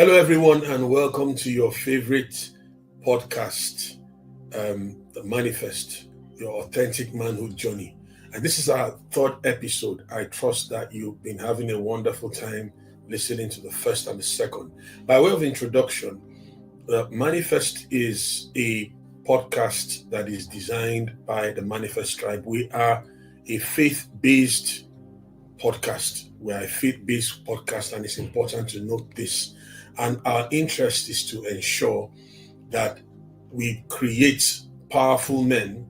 Hello, everyone, and welcome to your favorite podcast, The Manifest, your authentic manhood journey. And this is our third episode. I trust that you've been having a wonderful time listening to the first and the second. By way of introduction, The Manifest is a podcast that is designed by the Manifest Tribe. We are a faith-based podcast. We are a faith-based podcast, and it's important to note this. And our interest is to ensure that we create powerful men,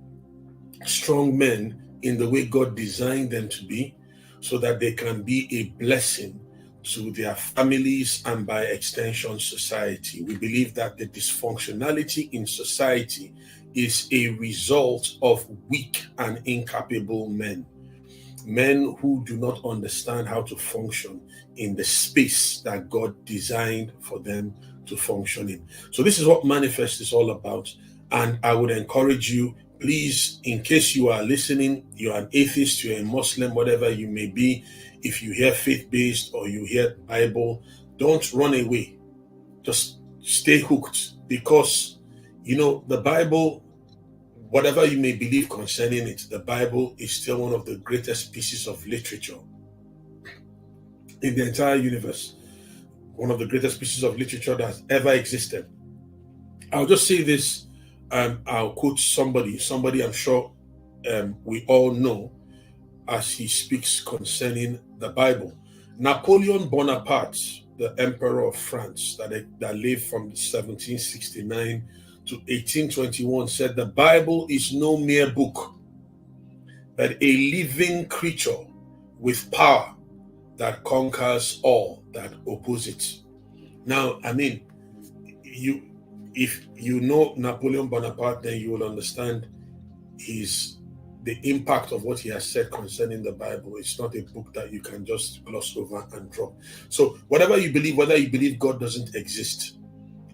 strong men in the way God designed them to be, so that they can be a blessing to their families and by extension society. We believe that the dysfunctionality in society is a result of weak and incapable men who do not understand how to function in the space that God designed for them to function in. So this is what Manifest is all about. And I would encourage you, please, in case you are listening, you're an atheist, you're a Muslim, whatever you may be, if you hear faith-based or you hear Bible, don't run away. Just stay hooked, because, the Bible, whatever you may believe concerning it, the Bible is still one of the greatest pieces of literature in the entire universe. One of the greatest pieces of literature that has ever existed. I'll just say this, I'll quote somebody I'm sure we all know, as he speaks concerning the Bible. Napoleon Bonaparte, the Emperor of France, that lived from 1769 to 1821, said the Bible is no mere book, but a living creature with power that conquers all that oppose it. Now, if you know Napoleon Bonaparte, then you will understand the impact of what he has said concerning the Bible. It's not a book that you can just gloss over and drop. So whatever you believe, whether you believe God doesn't exist,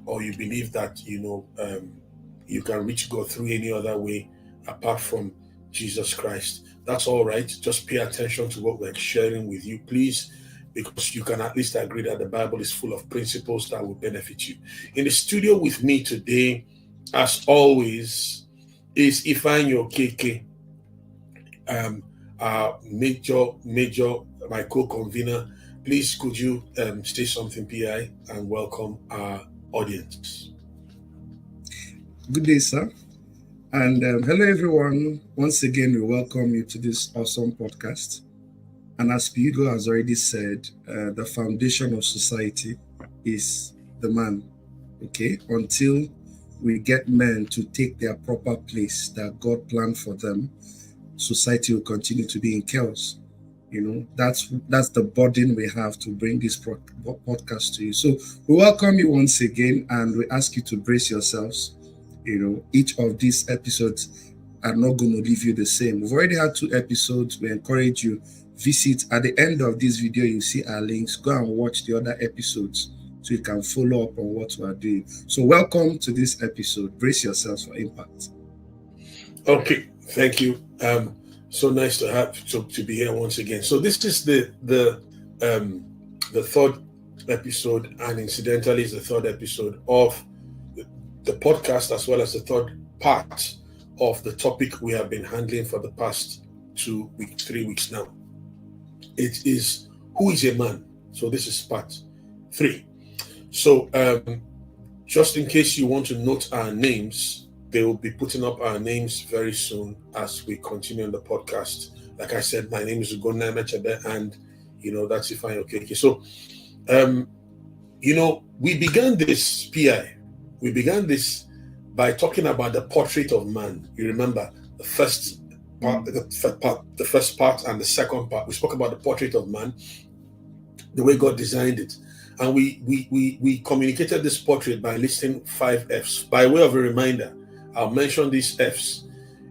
or you believe that you can reach God through any other way apart from Jesus Christ, that's all right. Just pay attention to what we're sharing with you, please, because you can at least agree that the Bible is full of principles that will benefit you. In the studio with me today, as always, is Ifeanyi Okeke, our major, my co-convener. Please, could you say something, PI, and welcome our audience. Good day, sir. And hello, everyone. Once again, we welcome you to this awesome podcast. And as Hugo has already said, the foundation of society is the man. Okay? Until we get men to take their proper place that God planned for them, society will continue to be in chaos. That's the burden we have to bring this podcast to you. So we welcome you once again, and we ask you to brace yourselves. Each of these episodes are not going to leave you the same. We've already had 2 episodes. We encourage you, visit at the end of this video. You see our links. Go and watch the other episodes so you can follow up on what we are doing. So welcome to this episode. Brace yourselves for impact. Okay, thank you. So nice to have to be here once again. So this is the third episode, and incidentally, is the third episode of the podcast, as well as the third part of the topic we have been handling for the past 3 weeks now. It is, who is a man? So this is part 3. So just in case you want to note our names, they will be putting up our names very soon as we continue on the podcast. Like I said, my name is Ugonna Mechebe, and that's Ifeanyi Okeke. So we began this PI. We began this by talking about the portrait of man. You remember the first part, the first part and the second part. We spoke about the portrait of man, the way God designed it. And we communicated this portrait by listing 5 F's. By way of a reminder, I'll mention these F's.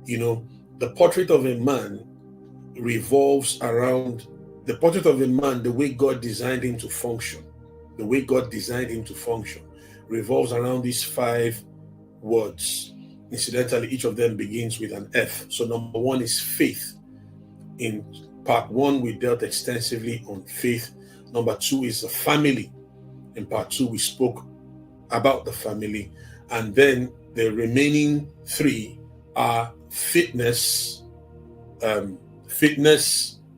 The portrait of a man revolves around the portrait of a man, the way God designed him to function. The way God designed him to function revolves around these 5 words. Incidentally, each of them begins with an F. So number 1 is faith. In part 1, we dealt extensively on faith. Number 2 is the family. In part 2, we spoke about the family. And then the remaining 3 are fitness,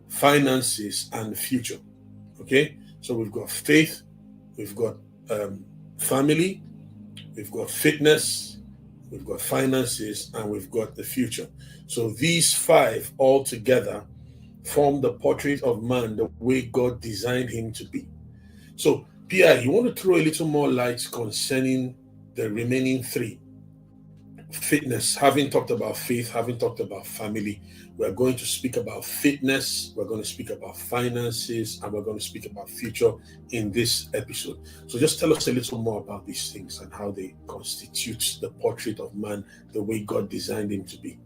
finances, and future. Okay? So we've got faith, we've got family, we've got fitness, we've got finances, and we've got the future. So these 5 all together form the portrait of man the way God designed him to be. So, Pierre, you want to throw a little more light concerning the remaining 3? Fitness, having talked about faith, having talked about family, we're going to speak about fitness, we're going to speak about finances, and we're going to speak about future in this episode. So just tell us a little more about these things and how they constitute the portrait of man the way God designed him to be.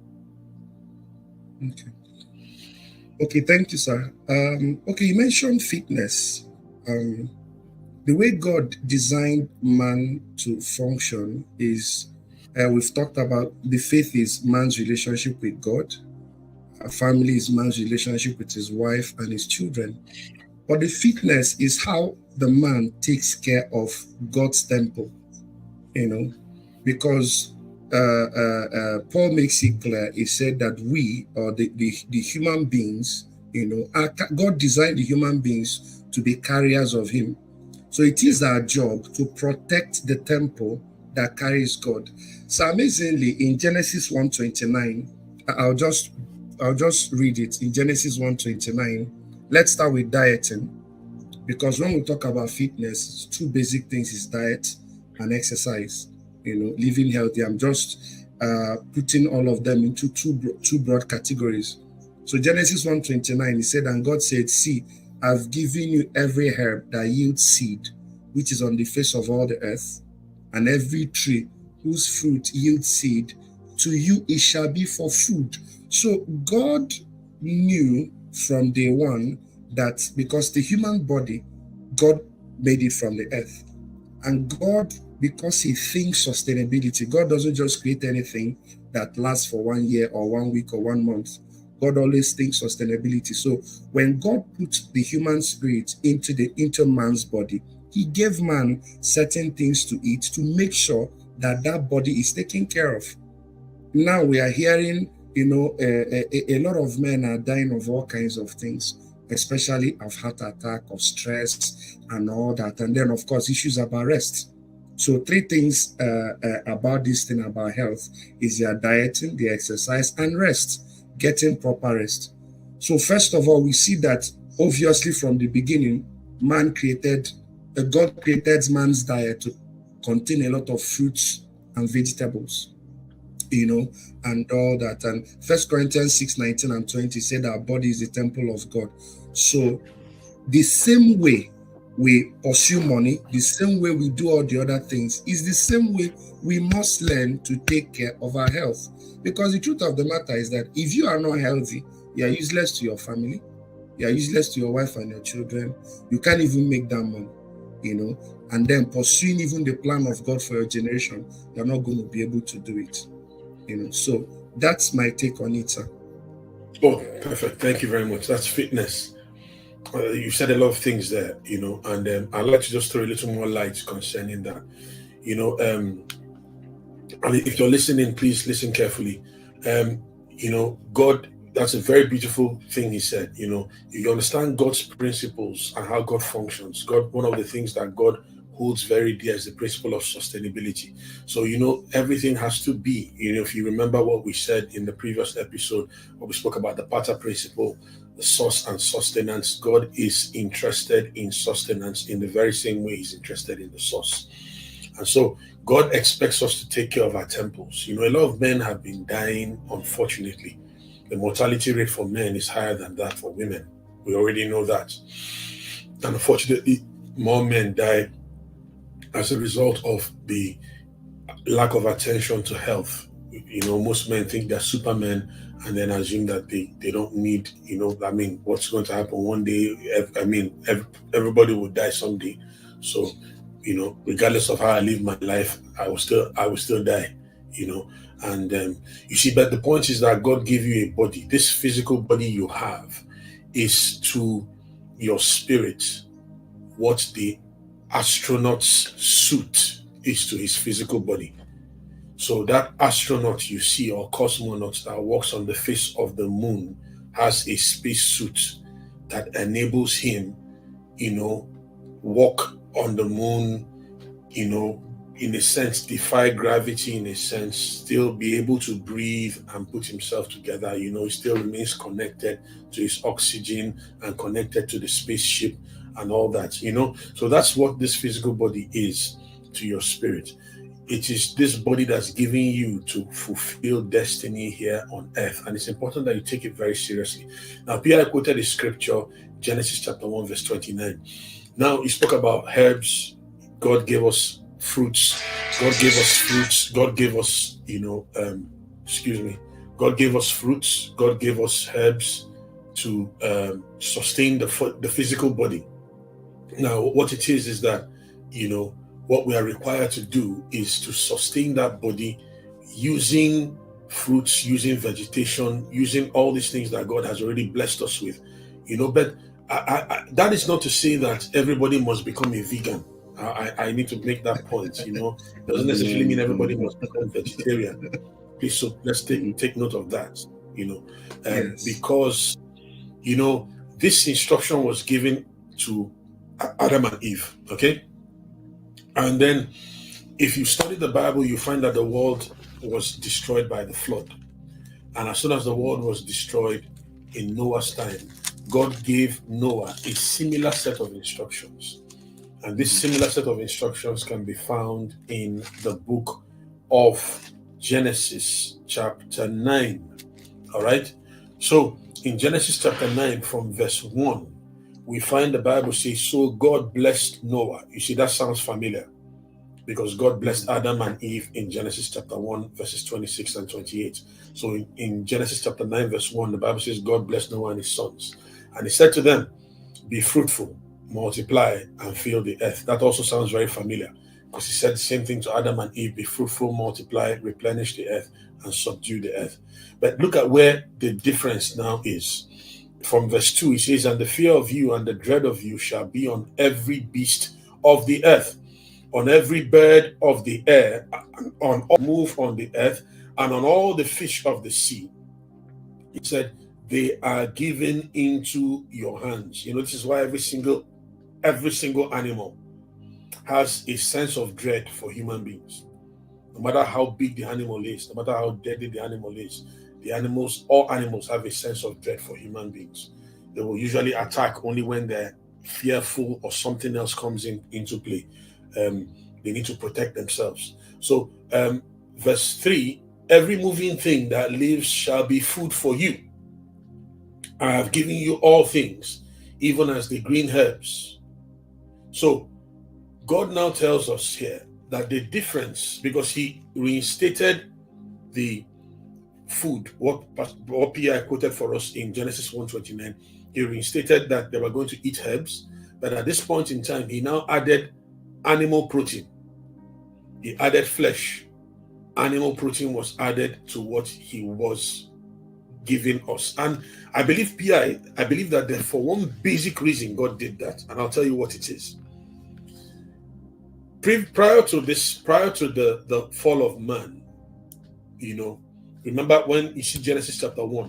Okay, thank you, sir. Okay, you mentioned fitness. The way God designed man to function is, we've talked about the faith is man's relationship with God. A family is man's relationship with his wife and his children. But the fitness is how the man takes care of God's temple, because Paul makes it clear. He said that we, or the human beings, God designed the human beings to be carriers of him. So it is our job to protect the temple that carries God. So amazingly, in Genesis 1:29, I'll just read it. In Genesis 1:29, let's start with dieting, because when we talk about fitness, 2 basic things is diet and exercise. Living healthy. I'm just putting all of them into two broad categories. So Genesis 1:29, he said, and God said, see, I've given you every herb that yields seed, which is on the face of all the earth, and every tree whose fruit yields seed, to you it shall be for food. So God knew from day one that because the human body, God made it from the earth. And God, because he thinks sustainability, God doesn't just create anything that lasts for 1 year or 1 week or 1 month. God always thinks sustainability. So when God put the human spirit into man's body, he gave man certain things to eat to make sure that that body is taken care of. Now we are hearing, a lot of men are dying of all kinds of things, especially of heart attack, of stress, and all that. And then, of course, issues about rest. So 3 things about this thing about health is your dieting, the exercise, and rest, getting proper rest. So first of all, we see that obviously from the beginning, God created man's diet to contain a lot of fruits and vegetables, and all that. And 1 Corinthians 6:19 and 20 said our body is the temple of God. So the same way we pursue money, the same way we do all the other things, is the same way we must learn to take care of our health. Because the truth of the matter is that if you are not healthy, you are useless to your family, you are useless to your wife and your children. You can't even make that money, and then pursuing even the plan of God for your generation, you're not going to be able to do it. So that's my take on it, sir. Oh, perfect. Thank you very much. That's fitness. You said a lot of things there, and I'd like to just throw a little more light concerning that. And if you're listening, please listen carefully. God, that's a very beautiful thing he said. You understand God's principles and how God functions. One of the things that God holds very dear is the principle of sustainability. So, everything has to be, if you remember what we said in the previous episode, where we spoke about the Pata principle, the source and sustenance. God is interested in sustenance in the very same way he's interested in the source. And so God expects us to take care of our temples. A lot of men have been dying, unfortunately. The mortality rate for men is higher than that for women. We already know that. And unfortunately, more men die as a result of the lack of attention to health. Most men think they're supermen and then assume that they don't need, what's going to happen one day? Everybody will die someday. So, regardless of how I live my life, I will still die, and you see, but the point is that God gave you a body. This physical body you have is to your spirit what the astronaut's suit is to his physical body. So that astronaut you see, or cosmonaut that walks on the face of the moon, has a space suit that enables him, walk on the moon, in a sense, defy gravity, in a sense, still be able to breathe and put himself together. He still remains connected to his oxygen and connected to the spaceship and all that. So that's what this physical body is to your spirit. It is this body that's giving you to fulfill destiny here on earth. And it's important that you take it very seriously. Now, Pierre quoted the scripture, Genesis chapter 1, verse 29. Now, he spoke about herbs. God gave us fruits. God gave us fruits. God gave us, God gave us fruits. God gave us herbs to sustain the physical body. Now, what it is that, what we are required to do is to sustain that body using fruits, using vegetation, using all these things that God has already blessed us with. But that is not to say that everybody must become a vegan. I need to make that point. Doesn't necessarily mean everybody must become vegetarian. Please, so let's take note of that. Yes. Because this instruction was given to Adam and Eve. Okay. And then if you study the Bible, you find that the world was destroyed by the flood. And as soon as the world was destroyed in Noah's time, God gave Noah a similar set of instructions. And this similar set of instructions can be found in the book of Genesis chapter 9. All right. So in Genesis chapter 9 from verse 1, we find the Bible says, so God blessed Noah. You see, that sounds familiar because God blessed Adam and Eve in Genesis chapter 1, verses 26 and 28. So in Genesis chapter 9, verse 1, the Bible says, God blessed Noah and his sons. And he said to them, be fruitful, multiply, and fill the earth. That also sounds very familiar because he said the same thing to Adam and Eve, be fruitful, multiply, replenish the earth, and subdue the earth. But look at where the difference now is. From verse 2, he says, and the fear of you and the dread of you shall be on every beast of the earth, on every bird of the air, on all move on the earth, and on all the fish of the sea. He said, they are given into your hands. This is why every single animal has a sense of dread for human beings. No matter how big the animal is, no matter how deadly the animal is, all animals have a sense of dread for human beings. They will usually attack only when they're fearful or something else comes into play. They need to protect themselves. So, verse 3, every moving thing that lives shall be food for you. I have given you all things, even as the green herbs. So, God now tells us here that the difference, because he reinstated the food, what P.I. quoted for us in Genesis 1:29, he reinstated that they were going to eat herbs, but at this point in time, he now added animal protein. He added flesh. Animal protein was added to what he was giving us. And I believe that for one basic reason God did that, and I'll tell you what it is. Prior to the fall of man, remember when you see Genesis chapter 1,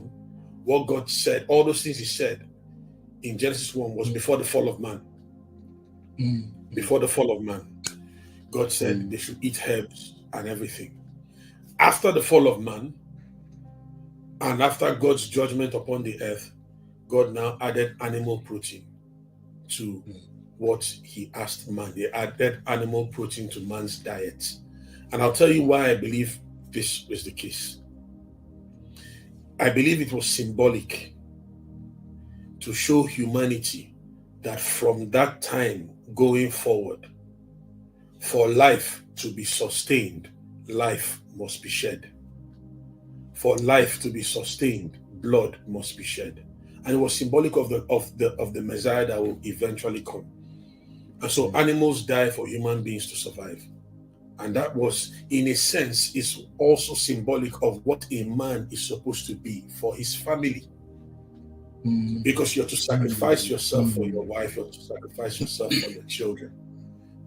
what God said, all those things he said in Genesis 1 was before the fall of man. Before the fall of man, God said they should eat herbs and everything. After the fall of man, and after God's judgment upon the earth, God now added animal protein to what he asked man. He added animal protein to man's diet. And I'll tell you why I believe this is the case. I believe it was symbolic to show humanity that from that time going forward, for life to be sustained, life must be shed. For life to be sustained, blood must be shed. And it was symbolic of the Messiah that will eventually come. And so animals die for human beings to survive. And that was, in a sense, is also symbolic of what a man is supposed to be for his family. Because you're to sacrifice yourself for your wife, you're to sacrifice yourself for your children.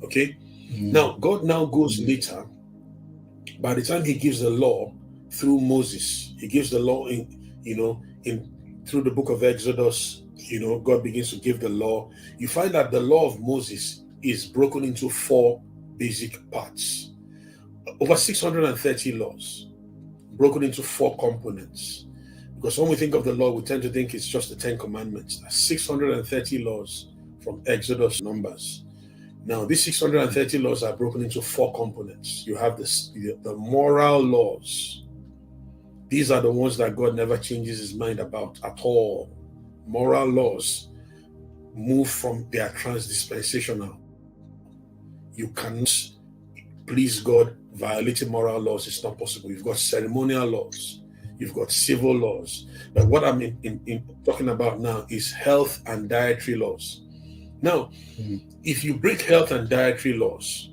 Okay? Now, God now goes later. By the time he gives the law through Moses, he gives the law through the book of Exodus, God begins to give the law. You find that the law of Moses is broken into 4 basic parts. Over 630 laws, broken into 4 components. Because when we think of the law, we tend to think it's just the 10 commandments. That's 630 laws from Exodus, Numbers. Now, these 630 laws are broken into 4 components. You have the moral laws. These are the ones that God never changes his mind about at all. Moral laws move from, they are transdispensational. You cannot please God violating moral laws. It's not possible. You've got ceremonial laws. You've got civil laws. But what I'm talking about now is health and dietary laws. Now, if you break health and dietary laws,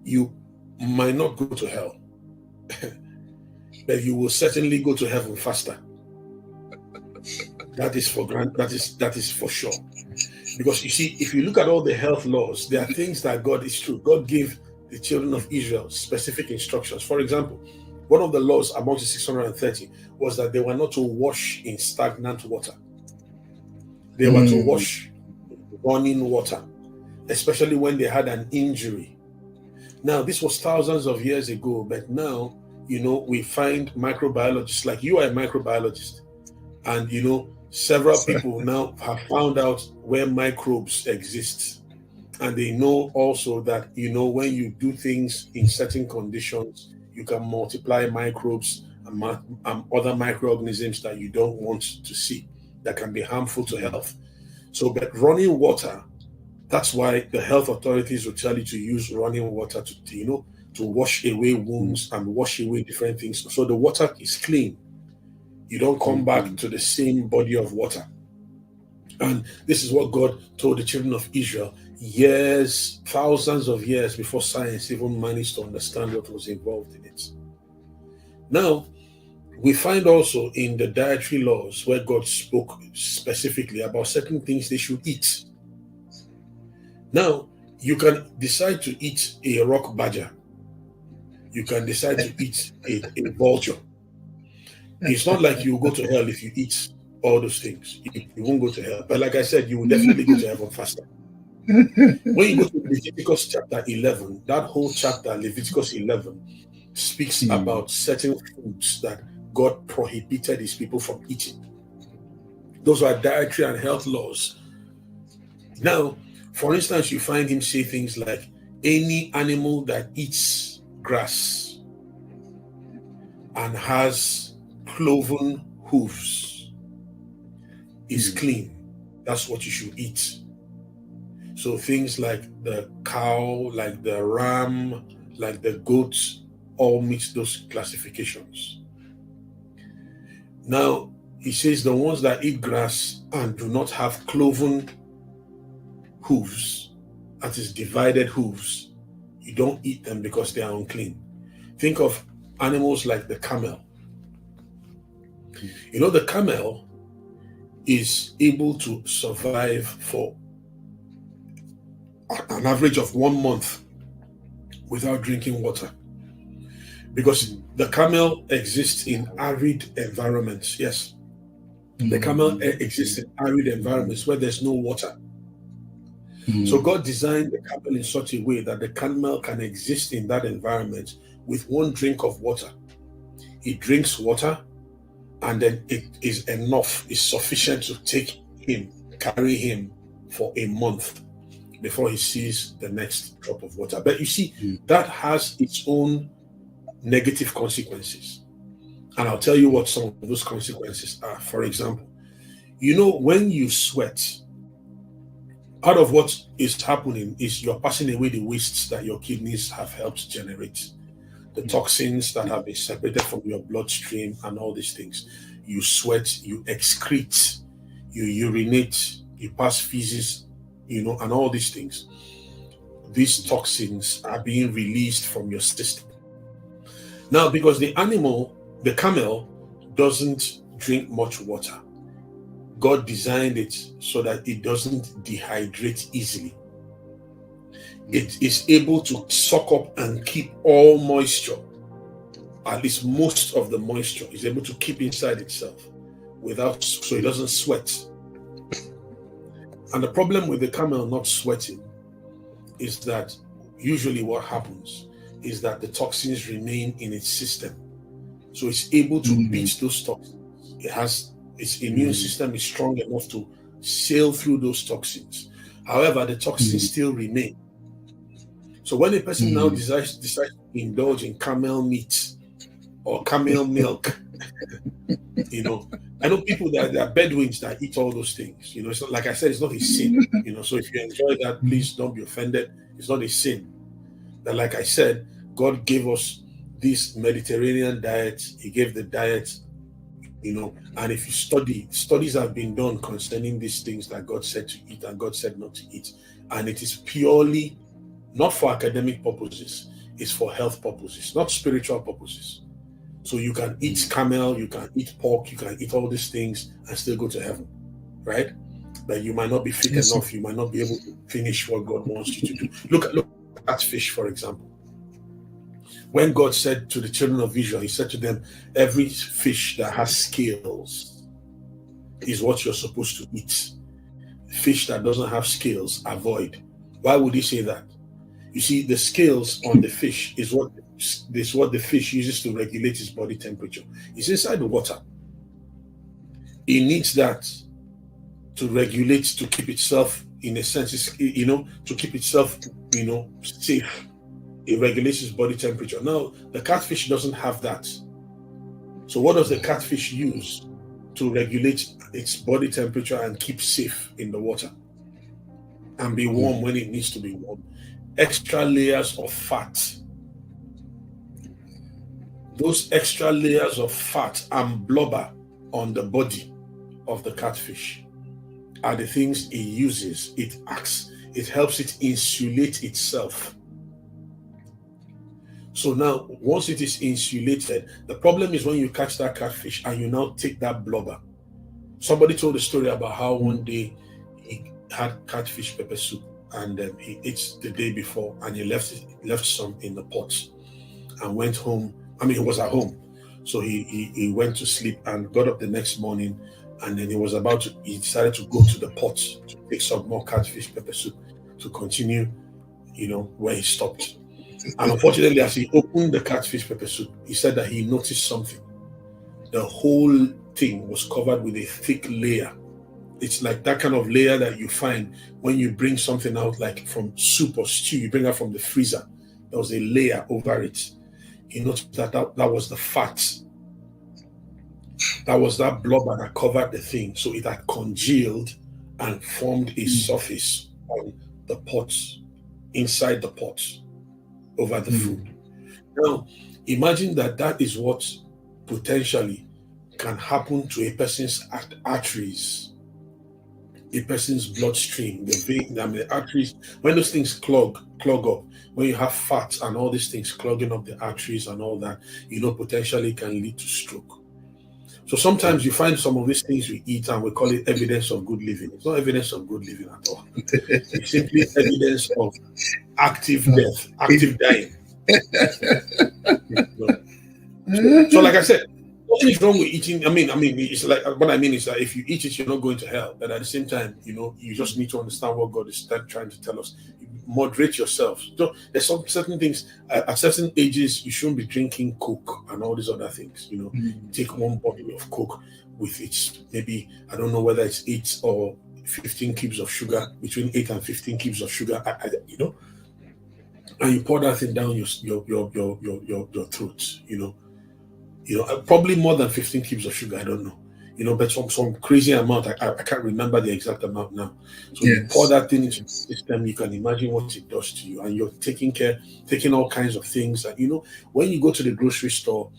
you might not go to hell, but you will certainly go to heaven faster. That is for sure. Because you see, if you look at all the health laws, there are things that God gave the children of Israel specific instructions. For example, one of the laws amongst the 630 was that they were not to wash in stagnant water. They were to wash running water, especially when they had an injury. Now, this was thousands of years ago, but now, we find microbiologists, like you are a microbiologist, and several people now have found out where microbes exist. And they know also that, when you do things in certain conditions, you can multiply microbes and other microorganisms that you don't want to see, that can be harmful to health. So, but running water, that's why the health authorities will tell you to use running water to wash away wounds and wash away different things. So the water is clean. You don't come back to the same body of water. And this is what God told the children of Israel years, thousands of years before science even managed to understand what was involved in it. Now, we find also in the dietary laws where God spoke specifically about certain things they should eat. Now, you can decide to eat a rock badger. You can decide to eat a vulture. It's not like you go to hell if you eat all those things. You won't go to hell. But like I said, you will definitely go to heaven faster. When you go to Leviticus chapter 11, that whole chapter, Leviticus 11, speaks about certain foods that God prohibited his people from eating. Those are dietary and health laws. Now, for instance, you find him say things like, any animal that eats grass and has cloven hooves is clean. That's what you should eat. So things like the cow, like the ram, like the goat, all meet those classifications. Now, he says the ones that eat grass and do not have cloven hooves, that is divided hooves, you don't eat them because they are unclean. Think of animals like the camel. The camel is able to survive for an average of 1 month without drinking water, because the camel exists in arid environments. Yes, the camel exists in arid environments where there's no water. So God designed the camel in such a way that the camel can exist in that environment with 1 drink of water. He drinks water, and then it is enough, is sufficient to carry him for a month before he sees the next drop of water. But you see, that has its own negative consequences. And I'll tell you what some of those consequences are. For example, when you sweat, part of what is happening is you're passing away the wastes that your kidneys have helped generate, the toxins that have been separated from your bloodstream and all these things. You sweat, you excrete, you urinate, you pass feces, and all these things. These toxins are being released from your system. Now, because the camel, doesn't drink much water, God designed it so that it doesn't dehydrate easily. it is able to suck up and keep all moisture, at least most of the moisture is able to keep inside itself so it doesn't sweat. And the problem with the camel not sweating is that usually what happens is that the toxins remain in its system. So it's able to beat those toxins. Its immune system is strong enough to sail through those toxins. However, the toxins still remain. So when a person now decides to indulge in camel meat or camel milk, I know people that are Bedouins that eat all those things. It's not, like I said, it's not a sin. So if you enjoy that, please don't be offended. It's not a sin. That, like I said, God gave us this Mediterranean diet. He gave the diet, and if you studies have been done concerning these things that God said to eat and God said not to eat. And it is purely not for academic purposes, it's for health purposes, not spiritual purposes. So you can eat camel, you can eat pork, you can eat all these things and still go to heaven, right? But you might not be fit enough, you might not be able to finish what God wants you to do. Look at fish, for example. When God said to the children of Israel, he said to them, every fish that has scales is what you're supposed to eat. Fish that doesn't have scales, avoid. Why would he say that? You see, the scales on the fish is what the fish uses to regulate its body temperature. It's inside the water. It needs that to regulate, to keep itself, in a sense, to keep itself, safe. It regulates its body temperature. Now, the catfish doesn't have that. So what does the catfish use to regulate its body temperature and keep safe in the water and be warm when it needs to be warm? Extra layers of fat. Those extra layers of fat and blubber on the body of the catfish are the things it uses. It helps it insulate itself. So now, once it is insulated, the problem is when you catch that catfish and you now take that blubber. Somebody told a story about how one day he had catfish pepper soup and he ate the day before and he left some in the pot and went home. He was at home. So he went to sleep and got up the next morning, and then he decided to go to the pot to take some more catfish pepper soup to continue, where he stopped. And unfortunately, as he opened the catfish pepper soup, he said that he noticed something. The whole thing was covered with a thick layer. It's like that kind of layer that you find when you bring something out, like from soup or stew, you bring out from the freezer. There was a layer over it. He noticed that was the fat. That was that blubber that covered the thing. So it had congealed and formed a surface on the pot, inside the pot, over the food. Now, imagine that is what potentially can happen to a person's arteries, a person's bloodstream, the arteries. When those things clog up, when you have fat and all these things clogging up the arteries and all that, potentially can lead to stroke. So sometimes you find some of these things we eat and we call it evidence of good living. It's not evidence of good living at all. It's simply evidence of active death, active dying. So like I said, nothing is wrong with eating. It's like, what I mean is that if you eat it, you're not going to hell. But at the same time, you just need to understand what God is trying to tell us. Moderate yourself. So there's some certain things at certain ages you shouldn't be drinking Coke and all these other things. Take one bottle of Coke with its maybe, I don't know whether it's 8 or 15 cubes of sugar, between 8 and 15 cubes of sugar. And you pour that thing down your throat. Probably more than 15 cubes of sugar. I don't know. But some crazy amount. I can't remember the exact amount now. So you pour that thing into the system, you can imagine what it does to you. And you're taking all kinds of things. And when you go to the grocery store,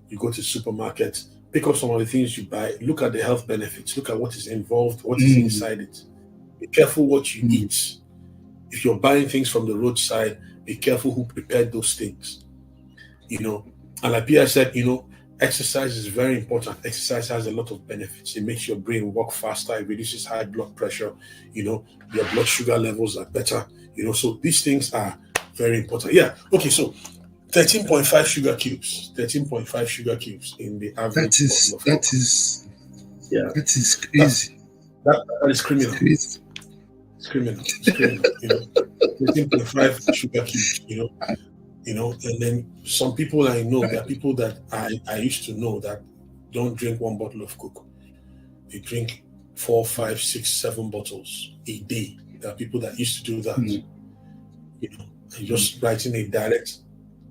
you go to the supermarket, pick up some of the things you buy, look at the health benefits, look at what is involved, what is inside it. Be careful what you eat. If you're buying things from the roadside, be careful who prepared those things. And like Pierre said, Exercise is very important. Exercise has a lot of benefits. It makes your brain work faster. It reduces high blood pressure. Your blood sugar levels are better. So these things are very important. Yeah. Okay. So 13.5 sugar cubes. 13.5 sugar cubes in the That average bottle is of that Coke. is Yeah. that is That's crazy. that is It's criminal. crazy. It's criminal. It's criminal. 13.5 sugar cubes. And then some people I know, there are people that I used to know that don't drink one bottle of Coke. They drink 4, 5, 6, 7 bottles a day. There are people that used to do that. Mm. And just writing a direct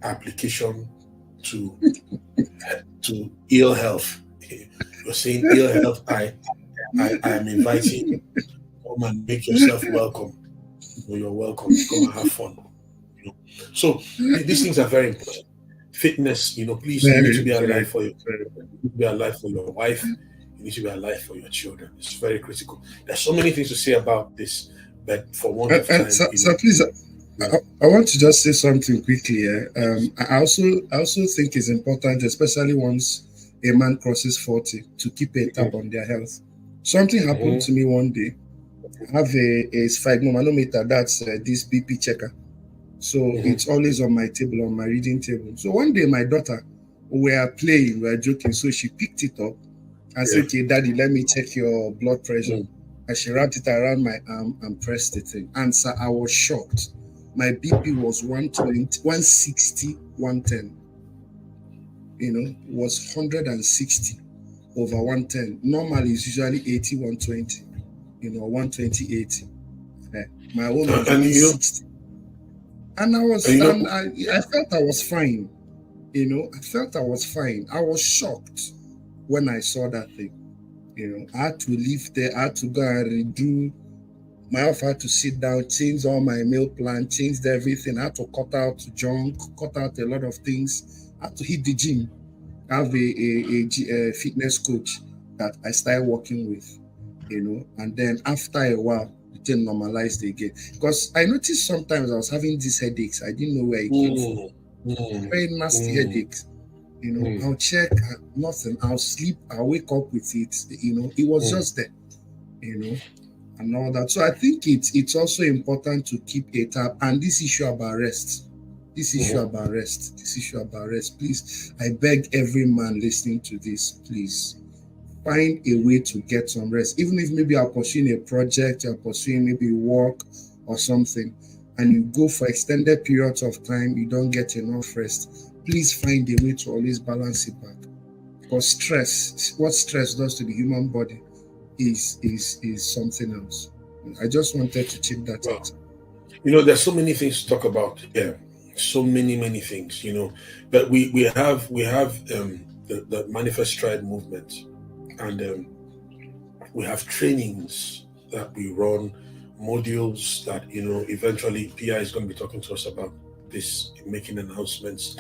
application to ill health. You're saying ill health. I am inviting you. Come and make yourself welcome. You're welcome. Come and have fun. So these things are very important. Fitness, please, you need to Very, be very, alive for very. you need to be alive for your wife. You need to be alive for your children. It's very critical. There's so many things to say about this, but for want of And time, so please, yeah. I want to just say something quickly here. I also think it's important, especially once a man crosses 40, to keep a tab on their health. Something happened to me one day. I have a sphygmomanometer, that's this BP checker. So it's always on my table, on my reading table. So one day my daughter, we were playing, we were joking. So she picked it up and said, okay, daddy, let me check your blood pressure. And she wrapped it around my arm and pressed the thing. And so I was shocked. My BP was 120, 160, 110. Was 160 over 110. Normally it's usually 80, 120, 120, 80. My own was 160. And I felt I was fine. I felt I was fine. I was shocked when I saw that thing. I had to leave there. I had to go and redo. My wife had to sit down, change all my meal plan, changed everything. I had to cut out junk, cut out a lot of things. I had to hit the gym. I have a fitness coach that I started working with, and then after a while, it didn't normalize again. Because I noticed sometimes I was having these headaches. I didn't know where it came from. Very nasty headaches. I'll check, nothing. I'll sleep, I'll wake up with it. It was just there, and all that. So I think it's also important to keep a tab. And this issue about rest. This issue about rest. Please, I beg every man listening to this, please, find a way to get some rest. Even if maybe you're pursuing a project, you're pursuing maybe work or something, and you go for extended periods of time, you don't get enough rest. Please find a way to always balance it back. Because what stress does to the human body is something else. I just wanted to check that out. There's so many things to talk about. Yeah, so many things. But we have the Manifest Stride movement, and we have trainings that we run, modules that eventually PI is going to be talking to us about this, making announcements.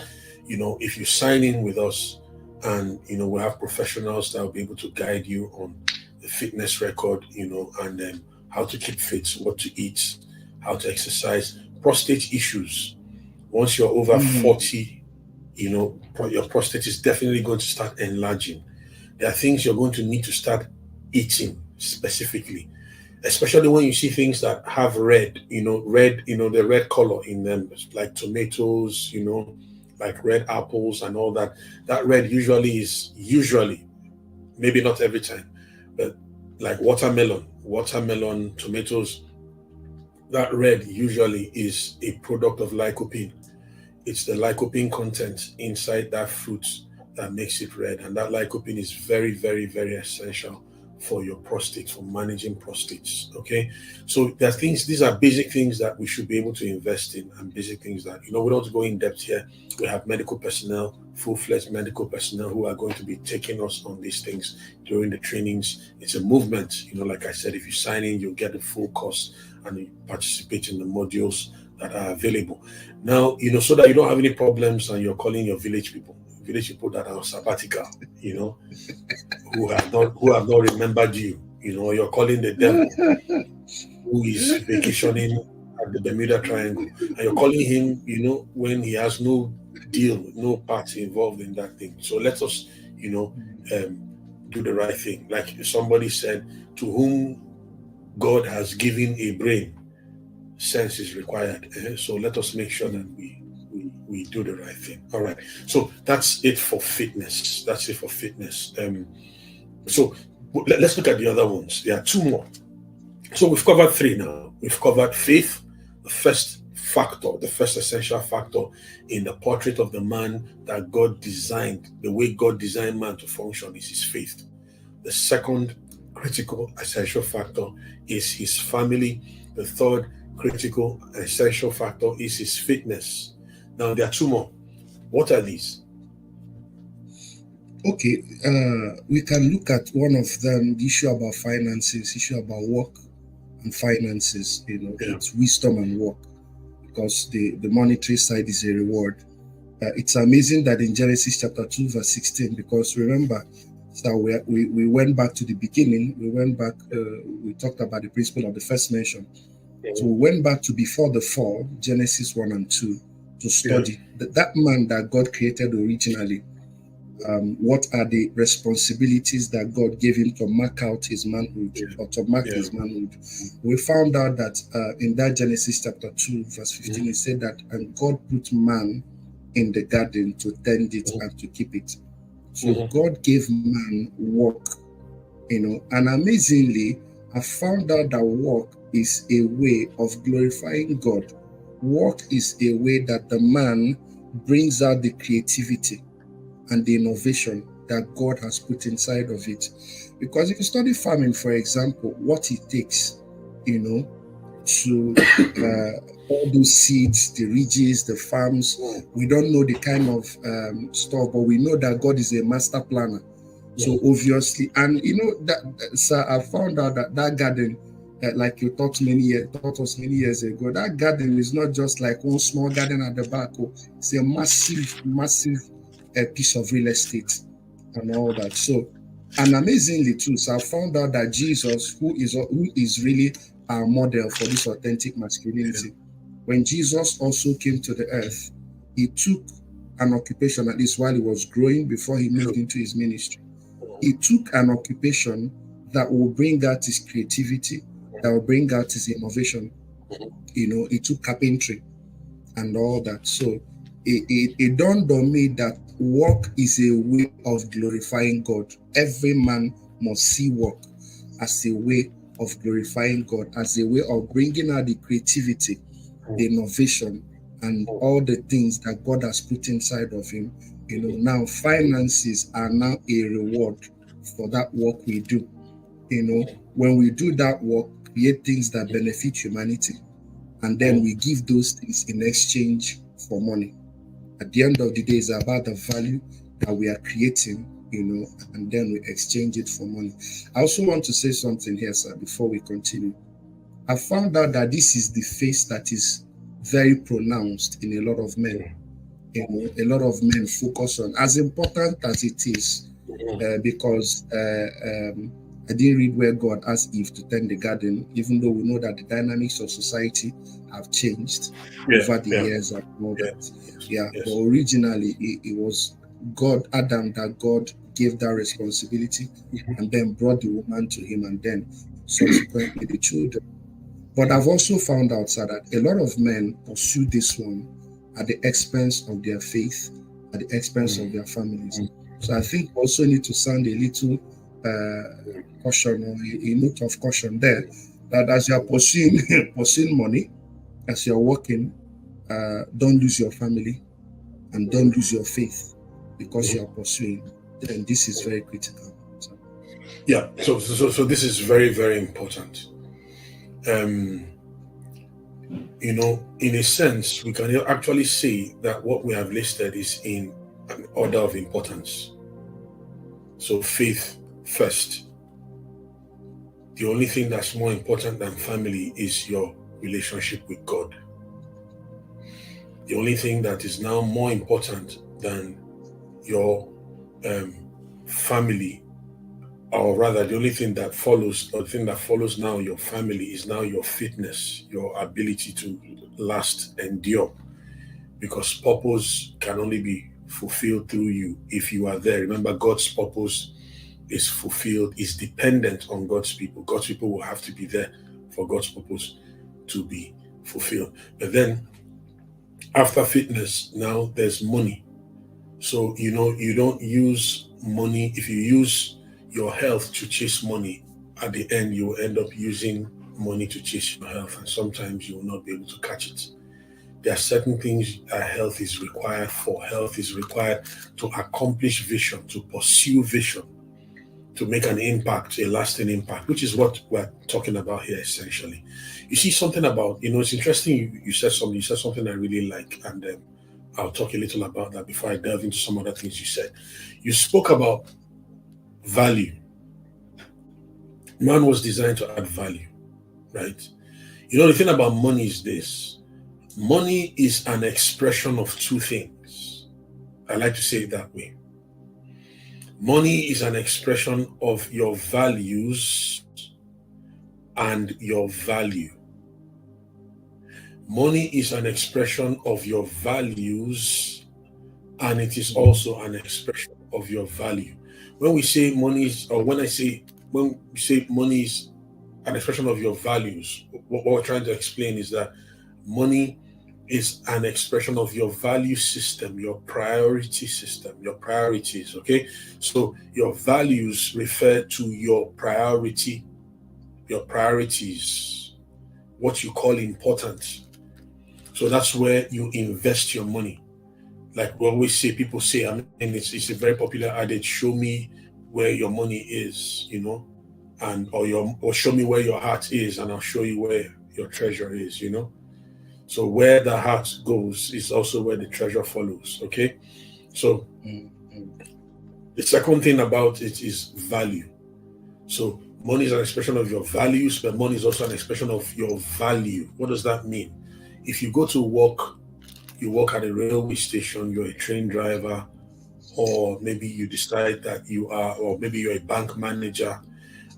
If you sign in with us, and we have professionals that will be able to guide you on the fitness record, and then how to keep fit, what to eat, how to exercise, prostate issues. Once you're over 40, your prostate is definitely going to start enlarging. There are things you're going to need to start eating specifically, especially when you see things that have red, the red color in them, like tomatoes, like red apples and all that. That red is maybe not every time, but like watermelon, tomatoes, that red usually is a product of lycopene. It's the lycopene content inside that fruit that makes it red. And that lycopene is very, very, very essential for your prostate, for managing prostates. Okay. So these are basic things that we should be able to invest in, and basic things that, we don't have to go in depth here. We have medical personnel, full-fledged medical personnel, who are going to be taking us on these things during the trainings. It's a movement. Like I said, if you sign in, you'll get the full course and you participate in the modules that are available. Now, so that you don't have any problems and you're calling your village people that are on sabbatical, who have not remembered you. You're calling the devil who is vacationing at the Bermuda Triangle, and you're calling him, when he has no deal, no party involved in that thing. So let us, do the right thing. Like somebody said, to whom God has given a brain, sense is required. So let us make sure that we do the right thing. All right. So that's it for fitness. That's it for fitness. So let's look at the other ones. There are two more. So we've covered three now. We've covered faith, the first factor, the first essential factor in the portrait of the man that God designed, the way God designed man to function is his faith. The second critical essential factor is his family. The third critical essential factor is his fitness. Now there are two more. What are these? Okay, we can look at one of them, the issue about finances, issue about work and finances. It's wisdom and work, because the monetary side is a reward. It's amazing that in Genesis chapter 2, verse 16, because remember, so we went back to the beginning, we talked about the principle of the first mention. So we went back to before the fall, Genesis 1 and 2, to study that man that God created originally. What are the responsibilities that God gave him to mark out his manhood, or to mark his manhood? We found out that in that Genesis chapter 2, verse 15, it said that, and God put man in the garden to tend it and to keep it. So God gave man work, and amazingly, I found out that work is a way of glorifying God. Work is a way that the man brings out the creativity and the innovation that God has put inside of it. Because if you study farming, for example, what it takes, to all those seeds, the ridges, the farms, we don't know the kind of stuff, but we know that God is a master planner. So obviously, and sir, I found out that garden, like you taught us many years ago, that garden is not just like one small garden at the back. It's a massive piece of real estate and all that. So, and amazingly too, so I found out that Jesus, who is really our model for this authentic masculinity, when Jesus also came to the earth, he took an occupation, at least while he was growing, before he moved into his ministry. He took an occupation that will bring out his creativity, that will bring out his innovation. He took carpentry and all that. So it dawned on me that work is a way of glorifying God. Every man must see work as a way of glorifying God, as a way of bringing out the creativity, the innovation, and all the things that God has put inside of him. Now finances are now a reward for that work we do. When we do that work, create things that benefit humanity, and then we give those things in exchange for money. At the end of the day, it's about the value that we are creating, and then we exchange it for money. I also want to say something here, sir, before we continue. I found out that this is the face that is very pronounced in a lot of men. A lot of men focus on, as important as it is, because I didn't read where God asked Eve to tend the garden, even though we know that the dynamics of society have changed over the years and all that. But originally it was Adam, that God gave that responsibility, and then brought the woman to him, and then subsequently the children. But I've also found out, sir, that a lot of men pursue this one at the expense of their faith, at the expense of their families. So I think we also need to sound a little caution, or a note of caution there, that as you're pursuing money, as you're working, don't lose your family and don't lose your faith because you're pursuing. Then this is very critical. So this is very, very important. In a sense, we can actually say that what we have listed is in an order of importance. So faith first. The only thing that's more important than family is your relationship with God. The only thing that is now more important than your family, or rather the only thing that follows, or the thing that follows now your family, is now your fitness, your ability to last, endure. because purpose can only be fulfilled through you if you are there. Remember, God's purpose is fulfilled, is dependent on God's people. God's people will have to be there for God's purpose to be fulfilled. But then after fitness, now there's money. So, you don't use money. If you use your health to chase money, at the end, you will end up using money to chase your health. And sometimes you will not be able to catch it. There are certain things that health is required for. Health is required to accomplish vision, to pursue vision, to make an impact, a lasting impact, which is what we're talking about here essentially. You see something about, it's interesting you said something I really like, and I'll talk a little about that before I delve into some other things you said. You spoke about value. Man was designed to add value, right? The thing about money is this. Money is an expression of two things. I like to say it that way. Money is an expression of your values and your value. Money is an expression of your values, and it is also an expression of your value. When we say money is, or when we say money is an expression of your values, what we're trying to explain is that money is an expression of your value system, your priority system, your priorities, okay? So your values refer to your priorities, what you call important. So that's where you invest your money. Like we always say, people say, and it's a very popular adage, show me where your money is, or show me where your heart is, and I'll show you where your treasure is, So where the heart goes is also where the treasure follows, okay? So the second thing about it is value. So money is an expression of your values, but money is also an expression of your value. What does that mean? If you go to work, you work at a railway station, you're a train driver, or maybe you decide that or maybe you're a bank manager.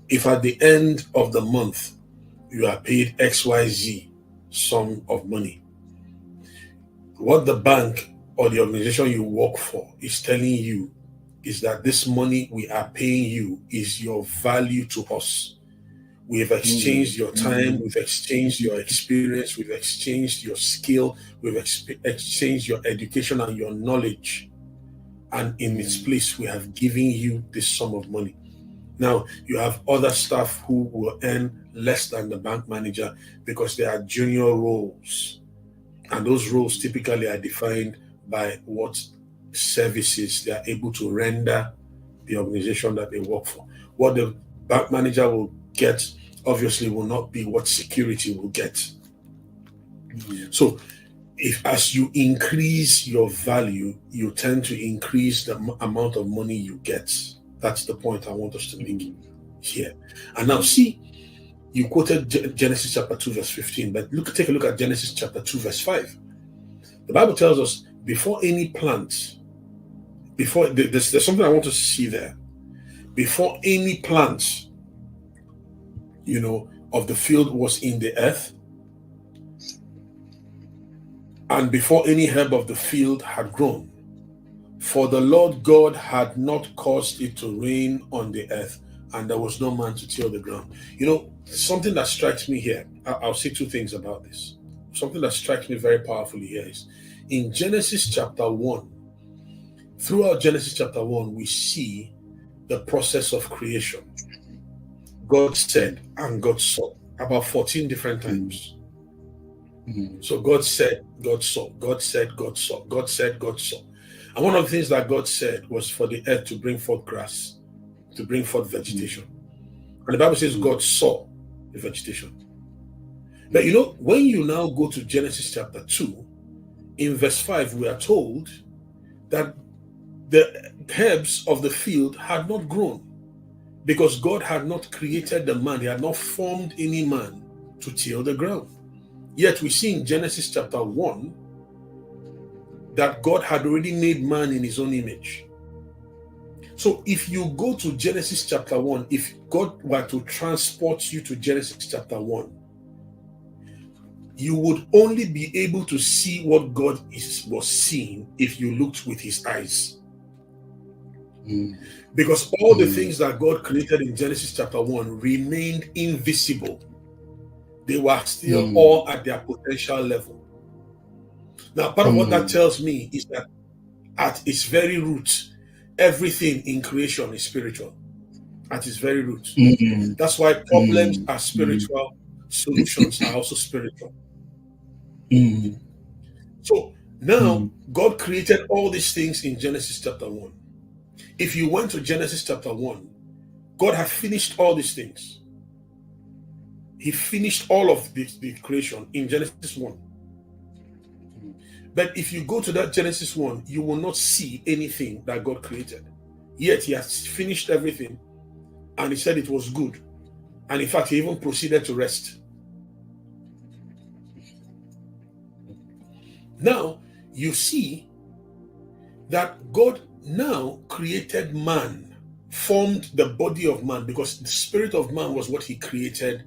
If at the end of the month, you are paid XYZ sum of money, what the bank or the organization you work for is telling you is that this money we are paying you is your value to us. We have exchanged your time, we've exchanged your experience, we've exchanged your skill, we've exchanged your education and your knowledge, and in its place we have given you this sum of money. Now, you have other staff who will earn less than the bank manager because they are junior roles. And those roles typically are defined by what services they are able to render the organization that they work for. What the bank manager will get obviously will not be what security will get. So as you increase your value, you tend to increase the amount of money you get. That's the point I want us to make here. And now see, you quoted Genesis chapter 2 verse 15, but take a look at Genesis chapter 2 verse 5. The Bible tells us before any plant, there's something I want us to see there. Before any plant, of the field was in the earth, and before any herb of the field had grown, for the Lord God had not caused it to rain on the earth, and there was no man to till the ground. Something that strikes me here, I'll say two things about this. Something that strikes me very powerfully here is in Genesis chapter 1. Throughout Genesis chapter 1, we see the process of creation. God said and God saw about 14 different times. So God said, God saw, God said, God saw, God said, God saw. And one of the things that God said was for the earth to bring forth grass, to bring forth vegetation. And the Bible says God saw the vegetation. But when you now go to Genesis chapter 2, in verse 5, we are told that the herbs of the field had not grown because God had not created the man. He had not formed any man to till the ground. Yet we see in Genesis chapter 1 that God had already made man in his own image. So if you go to Genesis chapter 1, if God were to transport you to Genesis chapter 1, you would only be able to see what God was seeing if you looked with his eyes. Because all the things that God created in Genesis chapter 1 remained invisible. They were still all at their potential level. Now, part of what that tells me is that at its very root, everything in creation is spiritual. At its very root. That's why problems are spiritual, solutions are also spiritual. So now, God created all these things in Genesis chapter 1. If you went to Genesis chapter 1, God had finished all these things. He finished all of the creation in Genesis 1. But if you go to that Genesis 1, you will not see anything that God created. Yet he has finished everything, and he said it was good. And in fact, he even proceeded to rest. Now, you see that God now created man, formed the body of man, because the spirit of man was what he created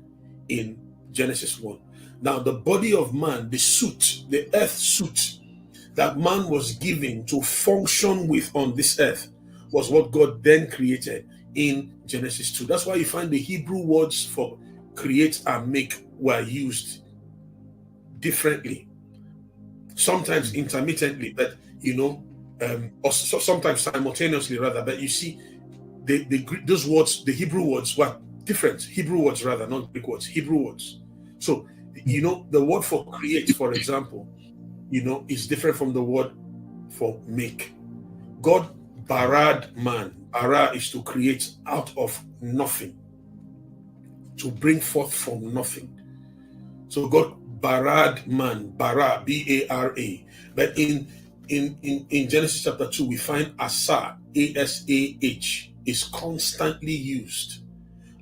in Genesis 1. Now, the body of man, the suit, the earth suit that man was given to function with on this earth, was what God then created in Genesis 2. That's why you find the Hebrew words for create and make were used differently, sometimes intermittently, but or sometimes simultaneously rather. But you see, those words, the Hebrew words, were different. Hebrew words rather, not Greek words. Hebrew words. So the word for create, for example, is different from the word for make. God barad man. Bara is to create out of nothing, to bring forth from nothing. So God barad man, bara, B-A-R-A. But in Genesis chapter 2, we find asa, A-S-A-H, is constantly used.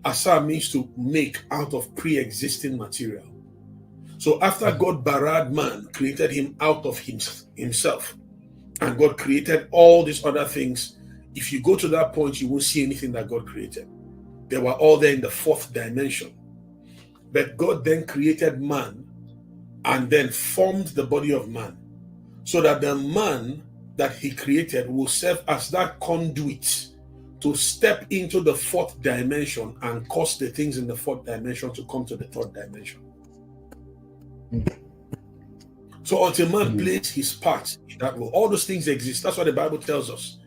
Asa means to make out of pre-existing material. So after God barad man, created him out of himself, and God created all these other things, if you go to that point, you won't see anything that God created. They were all there in the fourth dimension. But God then created man and then formed the body of man, so that the man that he created will serve as that conduit to step into the fourth dimension and cause the things in the fourth dimension to come to the third dimension. So until man plays his part in that role, all those things exist. That's why the Bible tells us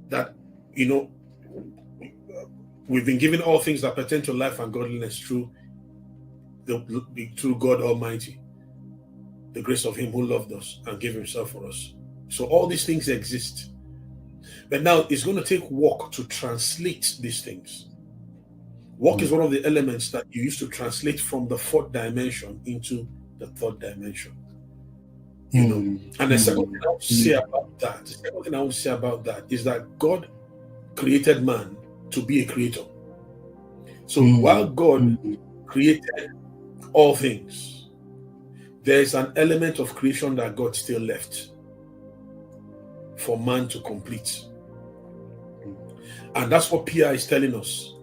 that, we've been given all things that pertain to life and godliness through God Almighty, the grace of him who loved us and gave himself for us. So all these things exist. But now it's going to take work to translate these things. Work is one of the elements that you use to translate from the fourth dimension into the third dimension. And the second thing I want to say about that, is that God created man to be a creator. So while God created all things, there is an element of creation that God still left for man to complete. And that's what Pierre is telling us.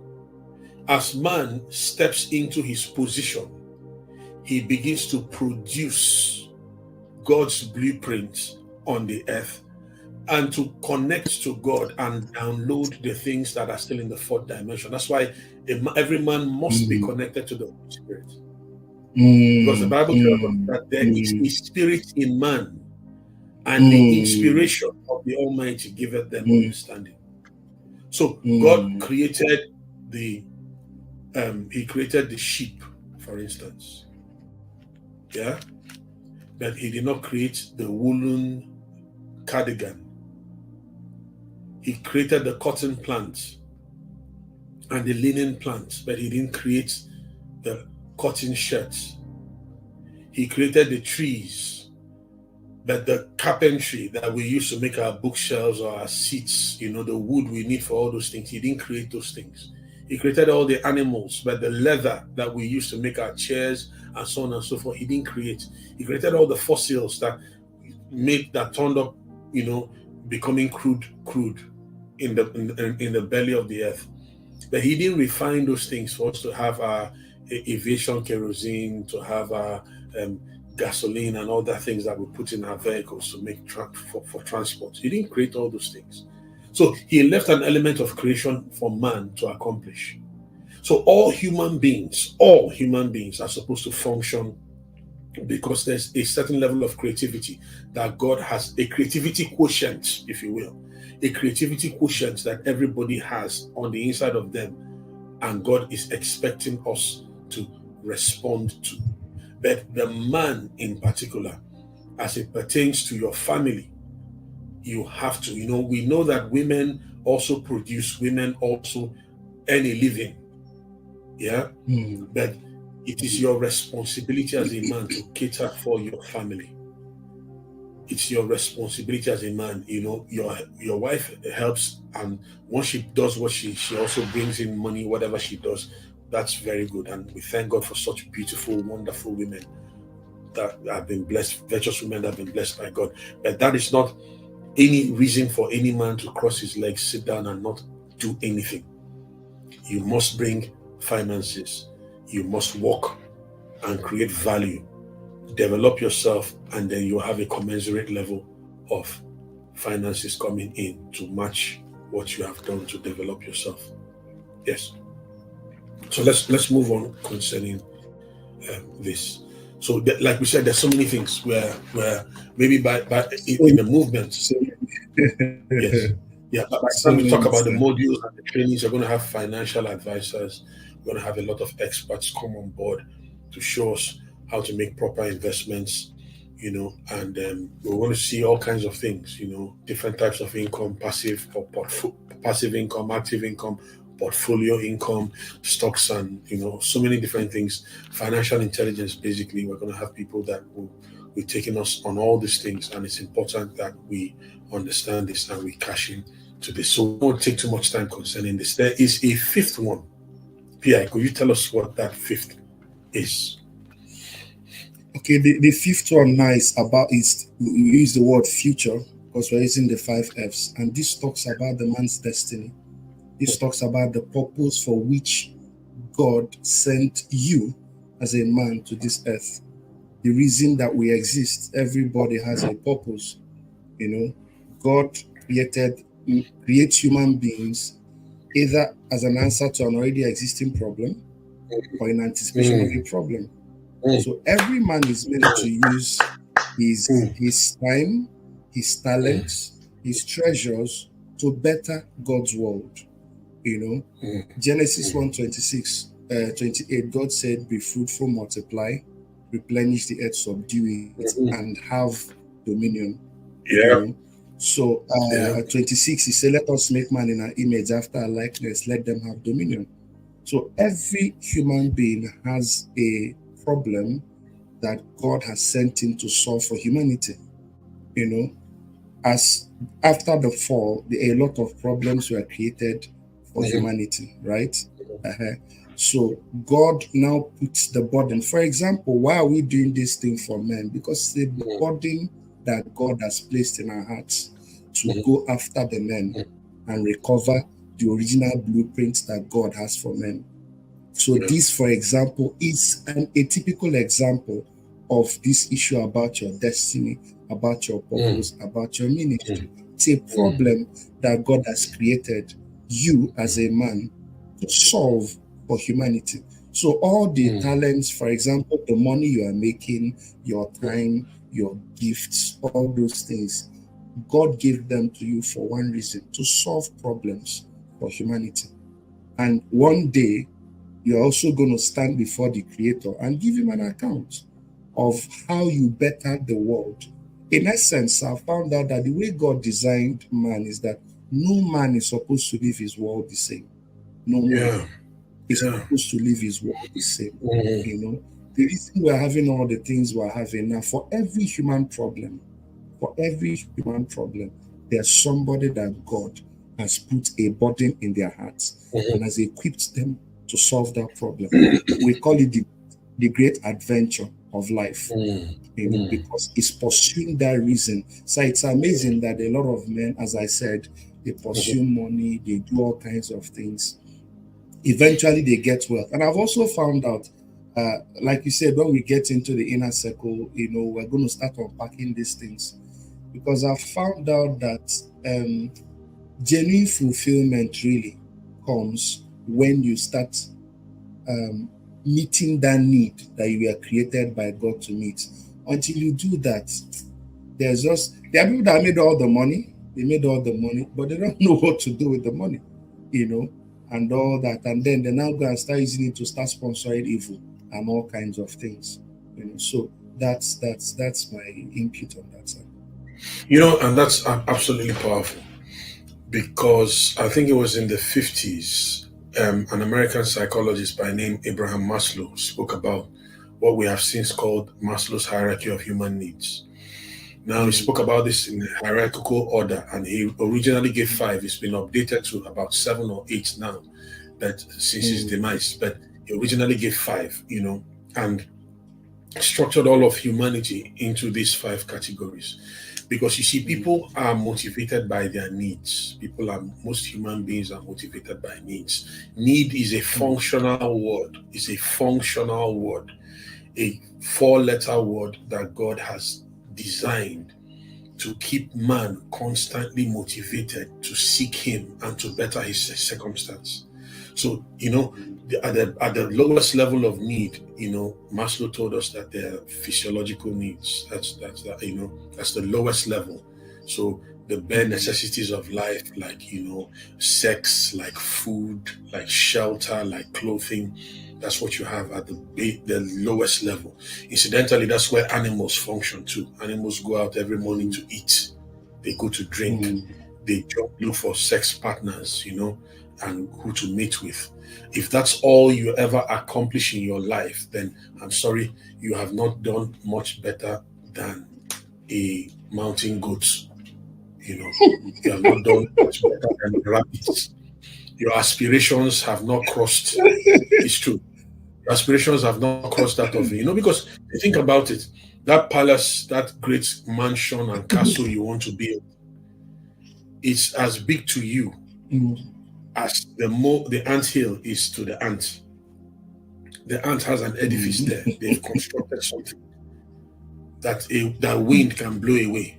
As man steps into his position, he begins to produce God's blueprint on the earth and to connect to God and download the things that are still in the fourth dimension. That's why every man must be connected to the Holy Spirit. Because the Bible tells us that there is a spirit in man, and the inspiration of the Almighty giveth them understanding. So God created he created the sheep, for instance. Yeah? But he did not create the woolen cardigan. He created the cotton plant and the linen plant, but he didn't create the cotton shirts. He created the trees, but the carpentry that we use to make our bookshelves or our seats, the wood we need for all those things, he didn't create those things. He created all the animals, but the leather that we use to make our chairs and so on and so forth, he didn't create. He created all the fossils that turned up, becoming crude in the belly of the earth. But he didn't refine those things for us to have our aviation kerosene, to have our gasoline and all that things that we put in our vehicles to make for transport. He didn't create all those things. So he left an element of creation for man to accomplish. So all human beings are supposed to function because there's a certain level of creativity that God has, a creativity quotient, if you will, a creativity quotient that everybody has on the inside of them, and God is expecting us to respond to. But the man in particular, as it pertains to your family, you have to, we know that women also produce, women also earn a living. Yeah. But it is your responsibility as a man to cater for your family. It's your responsibility as a man. Your wife helps, and once she does what she also brings in money, whatever she does, that's very good. And we thank God for such beautiful, wonderful women that have been blessed, virtuous women that have been blessed by God. But that is not any reason for any man to cross his legs, sit down, and not do anything. You must bring finances. You must work and create value. Develop yourself, and then you have a commensurate level of finances coming in to match what you have done to develop yourself. Yes. So let's move on concerning this. So like we said, there's so many things where maybe by in the movement. Yes. Yeah, but by the time we talk about the modules and the trainings, you're going to have financial advisors. We're going to have a lot of experts come on board to show us how to make proper investments, and we want to see all kinds of things, different types of income, passive or passive income, active income, portfolio income, stocks, and so many different things. Financial intelligence, basically. We're going to have people that will be taking us on all these things, and it's important that we understand this and we cash in to this. So we won't take too much time concerning this. There is a fifth one. P.I., could you tell us what that fifth is? Okay, the fifth one now is we use the word future because we're using the 5 F's, and this talks about the man's destiny. This talks about the purpose for which God sent you as a man to this earth. The reason that we exist, everybody has a purpose. God creates human beings either as an answer to an already existing problem or in anticipation of a problem. So every man is meant to use his time, his talents, his treasures to better God's world. Genesis 1:26, 28, God said, "Be fruitful, multiply, replenish the earth, subdue it, and have dominion." So 26, he said, "Let us make man in our image, after our likeness, let them have dominion." So every human being has a problem that God has sent him to solve for humanity. As after the fall, a lot of problems were created for humanity, right? So God now puts the burden. For example, why are we doing this thing for men? Because the burden that God has placed in our hearts to go after the men and recover the original blueprint that God has for men. So this, for example, is a typical example of this issue about your destiny, about your purpose, about your ministry. It's a problem that God has created you as a man to solve for humanity. So all the talents, for example, the money you are making, your time, your gifts, all those things, God gave them to you for one reason: to solve problems for humanity. And one day, you're also going to stand before the Creator and give him an account of how you bettered the world. In essence, I found out that the way God designed man is that no man is supposed to live his world the same. No man is supposed to live his world the same. The reason we're having all the things we're having now, for every human problem, there's somebody that God has put a burden in their hearts and has equipped them to solve that problem. We call it the great adventure of life, because it's pursuing that reason. So it's amazing that a lot of men, as I said, they pursue money, they do all kinds of things. Eventually they get wealth. And I've also found out Like you said, when we get into the inner circle, we're going to start unpacking these things, because I found out that genuine fulfillment really comes when you start um, meeting that need that you were created by God to meet. Until you do that, there are people that made all the money, they made all the money, but they don't know what to do with the money, you know, and all that. And then they now go and start using it to start sponsoring evil and all kinds of things. So that's my input on that side. And that's absolutely powerful, because I think it was in the 50s, an American psychologist by name Abraham Maslow spoke about what we have since called Maslow's hierarchy of human needs. Now, he spoke about this in hierarchical order, and he originally gave five. It's been updated to about 7 or 8 now, that since his demise, but he originally gave five, and structured all of humanity into these 5 categories. Because you see, people are motivated by their needs. Most human beings are motivated by needs. Need is a functional word. It's a functional word, a 4-letter word that God has designed to keep man constantly motivated to seek him and to better his circumstance. So, at the lowest level of need, Maslow told us that there are physiological needs. That's the lowest level. So the bare necessities of life, like sex, like food, like shelter, like clothing, that's what you have at the lowest level. Incidentally, that's where animals function too. Animals go out every morning to eat. They go to drink. They look for sex partners, and who to meet with. If that's all you ever accomplish in your life, then I'm sorry, you have not done much better than a mountain goat. You have not done much better than rabbits. Your aspirations have not crossed. It's true. Your aspirations have not crossed that of you. Because you think about it, that palace, that great mansion and castle you want to build, it's as big to you as the ant hill is to the ant. The ant has an edifice there. They've constructed something that wind can blow away.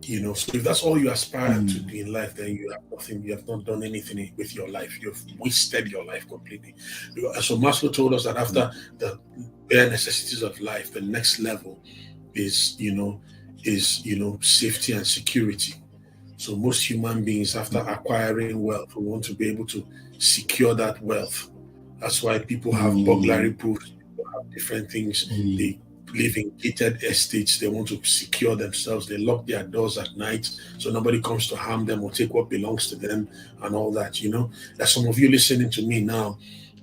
So if that's all you aspire to do in life, then you have nothing. You have not done anything with your life. You've wasted your life completely. So Maslow told us that after the bare necessities of life, the next level is safety and security. So most human beings, after acquiring wealth, we want to be able to secure that wealth. That's why people have burglary proofs, people have different things. They live in gated estates. They want to secure themselves. They lock their doors at night so nobody comes to harm them or take what belongs to them and all that. There's some of you listening to me now.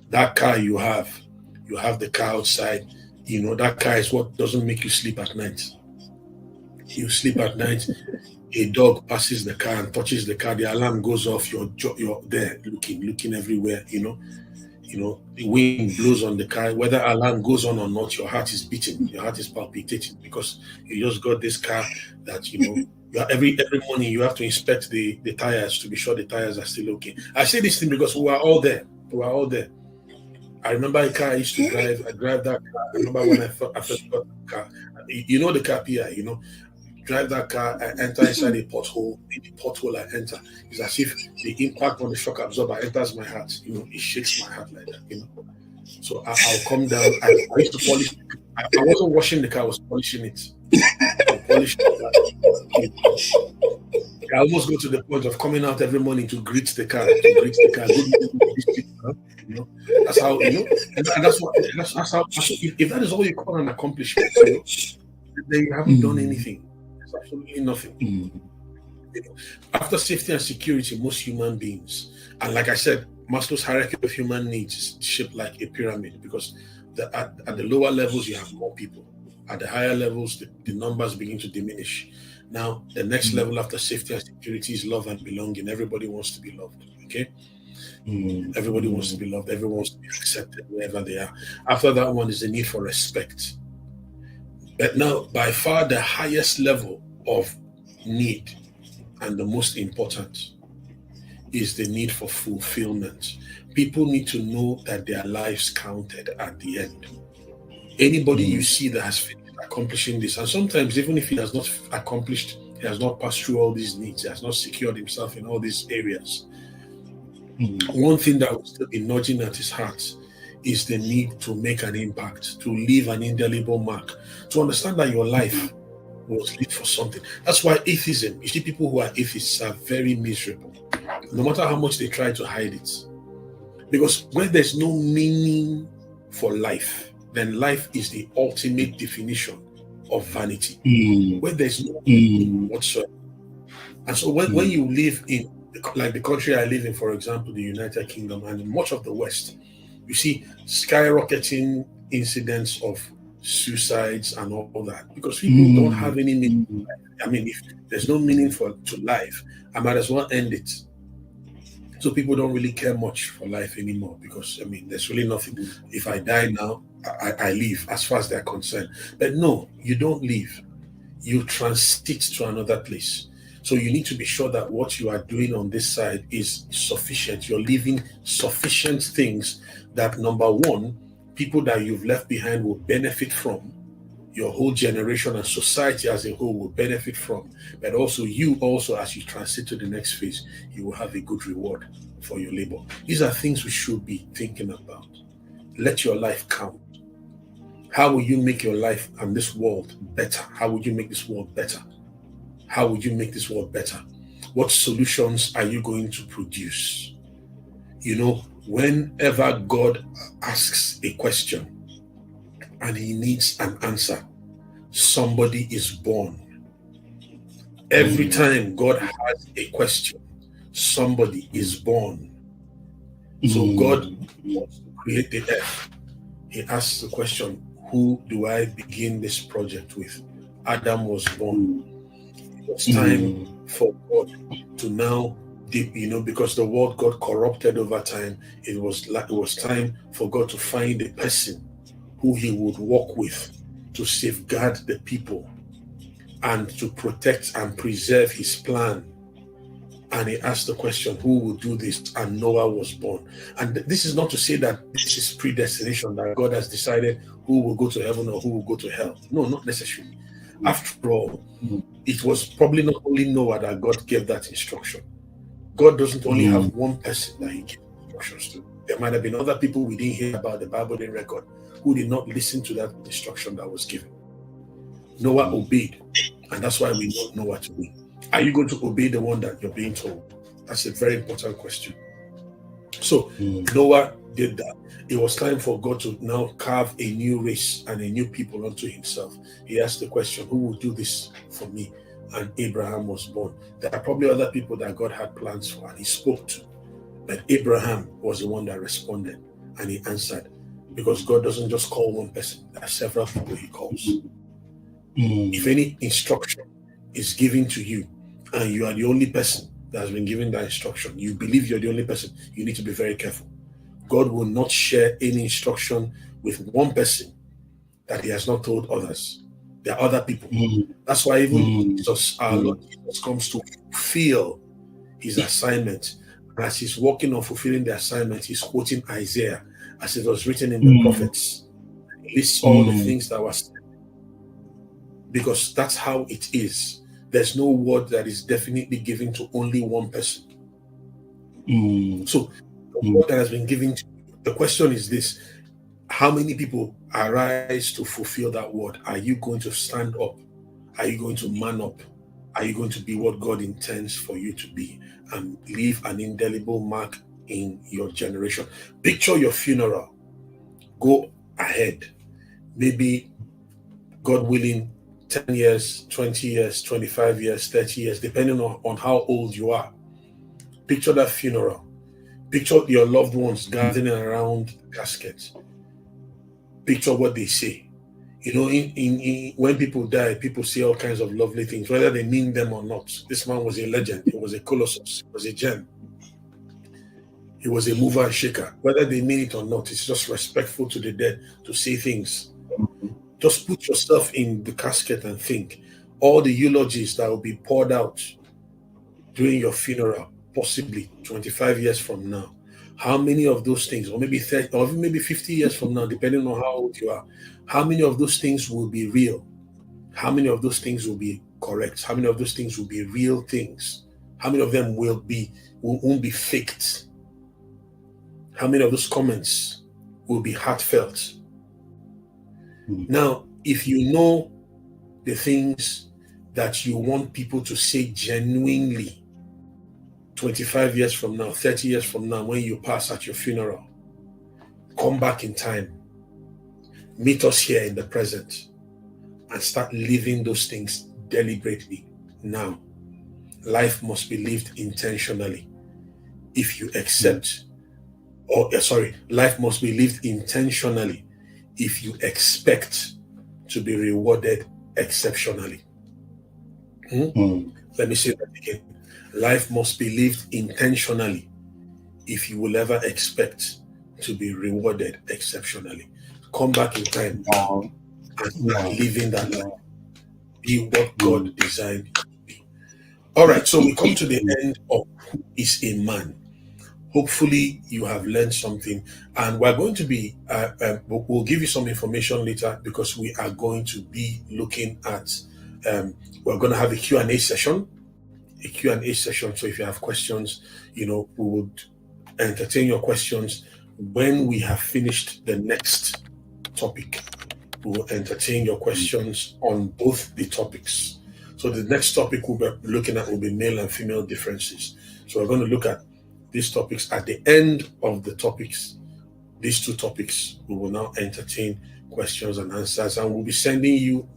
That car you have the car outside. That car is what doesn't make you sleep at night. You sleep at night, a dog passes the car and touches the car, the alarm goes off, you're there looking everywhere, the wind blows on the car, whether alarm goes on or not, your heart is beating, your heart is palpitating, because you just got this car that, every morning you have to inspect the tires to be sure the tires are still okay. I say this thing because we are all there. I remember a car I used to drive. I drive that car. I remember when I first got the car. The car here, drive that car, I enter inside a pothole. In the pothole I enter, it's as if the impact on the shock absorber enters my heart. It shakes my heart like that. So I'll come down. I used to polish. I wasn't washing the car; I was polishing it. I'll polish it. I almost go to the point of coming out every morning to greet the car. Good morning, that's how and that's how. If that is all you call an accomplishment, then you haven't done anything. It's absolutely nothing. After safety and security, most human beings, and like I said, Maslow's hierarchy of human needs is shaped like a pyramid, because at the lower levels you have more people. At the higher levels, the numbers begin to diminish. Now, the next level after safety and security is love and belonging. Everybody wants to be loved. Okay. Everybody wants to be loved. Everyone wants to be accepted wherever they are. After that one is the need for respect. But now, by far the highest level of need and the most important is the need for fulfillment. People need to know that their lives counted at the end. Anybody you see that has finished accomplishing this, and sometimes even if he has not accomplished, he has not passed through all these needs, he has not secured himself in all these areas, one thing that will still be nudging at his heart is the need to make an impact, to leave an indelible mark, to understand that your life was lived for something. That's why atheism, you see, people who are atheists are very miserable, no matter how much they try to hide it. Because when there's no meaning for life, then life is the ultimate definition of vanity. When there's no meaning whatsoever. And so when you live in, like the country I live in, for example, the United Kingdom and much of the West, you see skyrocketing incidents of suicides and all that, because people don't have any meaning. I mean, if there's no meaning to life, I might as well end it. So people don't really care much for life anymore, because I mean, there's really nothing. If I die now, I leave, as far as they're concerned. But no, you don't leave. You transit to another place. So you need to be sure that what you are doing on this side is sufficient. You're leaving sufficient things that, number one, people that you've left behind will benefit from, your whole generation and society as a whole will benefit from, but also you also, as you transit to the next phase, you will have a good reward for your labor. These are things we should be thinking about. Let your life count. How will you make your life and this world better? How would you make this world better? How would you make this world better? What solutions are you going to produce? You know, whenever God asks a question and he needs an answer, somebody is born. Every time God has a question, somebody is born. So God wants to create the earth. He asks the question, who do I begin this project with? Adam was born. It was time for God to now, because the world got corrupted over time. It was time for God to find a person who he would walk with to safeguard the people and to protect and preserve his plan. And he asked the question, who will do this? And Noah was born. And this is not to say that this is predestination, that God has decided who will go to heaven or who will go to hell. No, not necessarily. After all, it was probably not only Noah that God gave that instruction. God doesn't only have one person that he gave instructions to. There might have been other people we didn't hear about, the Bible didn't record, who did not listen to that instruction that was given. Noah obeyed, and that's why we don't know what to do. Are you going to obey the one that you're being told? That's a very important question. So Noah did that. It was time for God to now carve a new race and a new people unto himself. He asked the question, who will do this for me? And Abraham was born. There are probably other people that God had plans for and he spoke to. But Abraham was the one that responded and he answered. Because God doesn't just call one person. There are several people he calls. If any instruction is given to you and you are the only person that has been given that instruction, you believe you're the only person, you need to be very careful. God will not share any instruction with one person that he has not told others. There are other people. That's why even Jesus, our Lord Jesus, comes to fulfill his assignment. And as he's working on fulfilling the assignment, he's quoting Isaiah, as it was written in the prophets. He lists all the things that were said. Because that's how it is. There's no word that is definitely given to only one person. So the word that has been given to you, the question is this: how many people arise to fulfill that word? Are you going to stand up? Are you going to man up? Are you going to be what God intends for you to be and leave an indelible mark in your generation? Picture your funeral. Go ahead. Maybe, God willing, 10 years, 20 years, 25 years, 30 years, depending on how old you are. Picture that funeral. Picture your loved ones gathering around the casket. Picture what they say. You know, when people die, people say all kinds of lovely things, whether they mean them or not. This man was a legend. He was a colossus. He was a gem. He was a mover and shaker. Whether they mean it or not, it's just respectful to the dead to say things. Just put yourself in the casket and think. All the eulogies that will be poured out during your funeral, possibly 25 years from now. how many of those things, or maybe 30, or maybe 50 years from now, depending on how old you are, how many of those things will be real? How many of those things will be correct? How many of those things will be real things? How many of them won't be faked? How many of those comments will be heartfelt? Now, if you know the things that you want people to say genuinely 25 years from now, 30 years from now, when you pass at your funeral, come back in time, meet us here in the present, and start living those things deliberately now. Life must be lived intentionally. If you accept, life must be lived intentionally if you expect to be rewarded exceptionally. Let me say that again. Life must be lived intentionally if you will ever expect to be rewarded exceptionally. Come back in time and start living that life. Be what God designed you to be. All right, so we come to the end of Who is a Man. Hopefully you have learned something, and we're going to be we'll give you some information later, because we are going to be looking at we're going to have a Q&A session. So if you have questions, we would entertain your questions. When we have finished the next topic, we will entertain your questions on both the topics. So the next topic we'll be looking at will be male and female differences. So we're going to look at these topics. At the end of the topics, these two topics, we will now entertain questions and answers, and we'll be sending you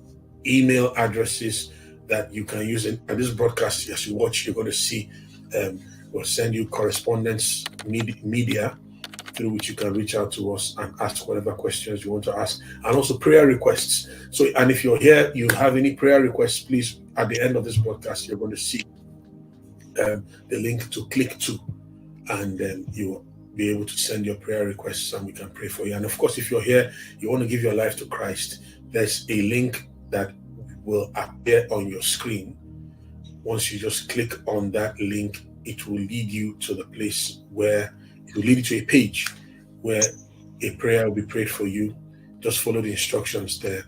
email addresses that you can use at this broadcast. As you watch, you're going to see we'll send you correspondence media through which you can reach out to us and ask whatever questions you want to ask, and also prayer requests. So, and if you're here, you have any prayer requests, please, at the end of this broadcast, you're going to see the link to click to, and then you'll be able to send your prayer requests and we can pray for you. And of course, if you're here, you want to give your life to Christ, there's a link that will appear on your screen. Once you just click on that link, it will lead you to the place where it will lead you to a page where a prayer will be prayed for you. Just follow the instructions there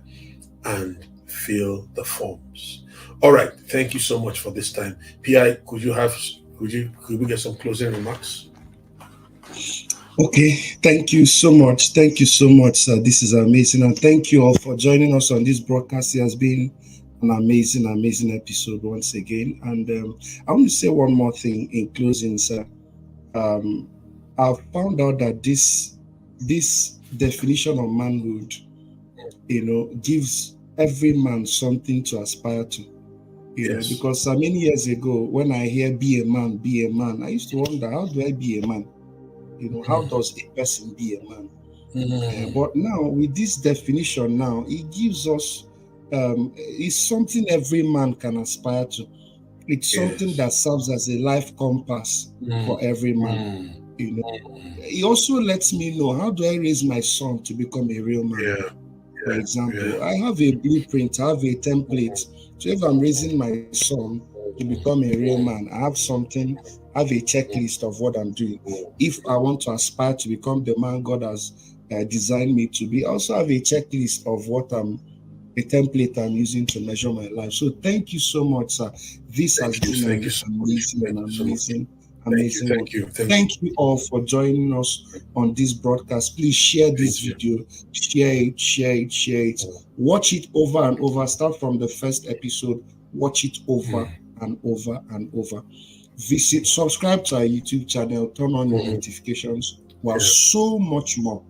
and fill the forms. All right, thank you so much for this time. PI, could we get some closing remarks? Okay, thank you so much. Thank you so much, sir. This is amazing. And thank you all for joining us on this broadcast. It has been an amazing episode once again. And I want to say one more thing in closing, sir. I've found out that this definition of manhood, gives every man something to aspire to. Yes. Because many years ago, when I hear be a man, I used to wonder, how do I be a man? How does a person be a man? But now, with this definition now, it gives us, it's something every man can aspire to. It's something that serves as a life compass for every man. It also lets me know, how do I raise my son to become a real man? For example, I have a blueprint, I have a template. So if I'm raising my son to become a real man, I have something, I have a checklist of what I'm doing. If I want to aspire to become the man God has designed me to be, I also have a checklist of a template I'm using to measure my life. So thank you so much, sir. This has been amazing. Thank you all for joining us on this broadcast. Please share this video, share it. Watch it over and over. Start from the first episode, watch it over and over. Subscribe to our YouTube channel, turn on your notifications. So much more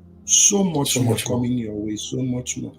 coming your way, so much more.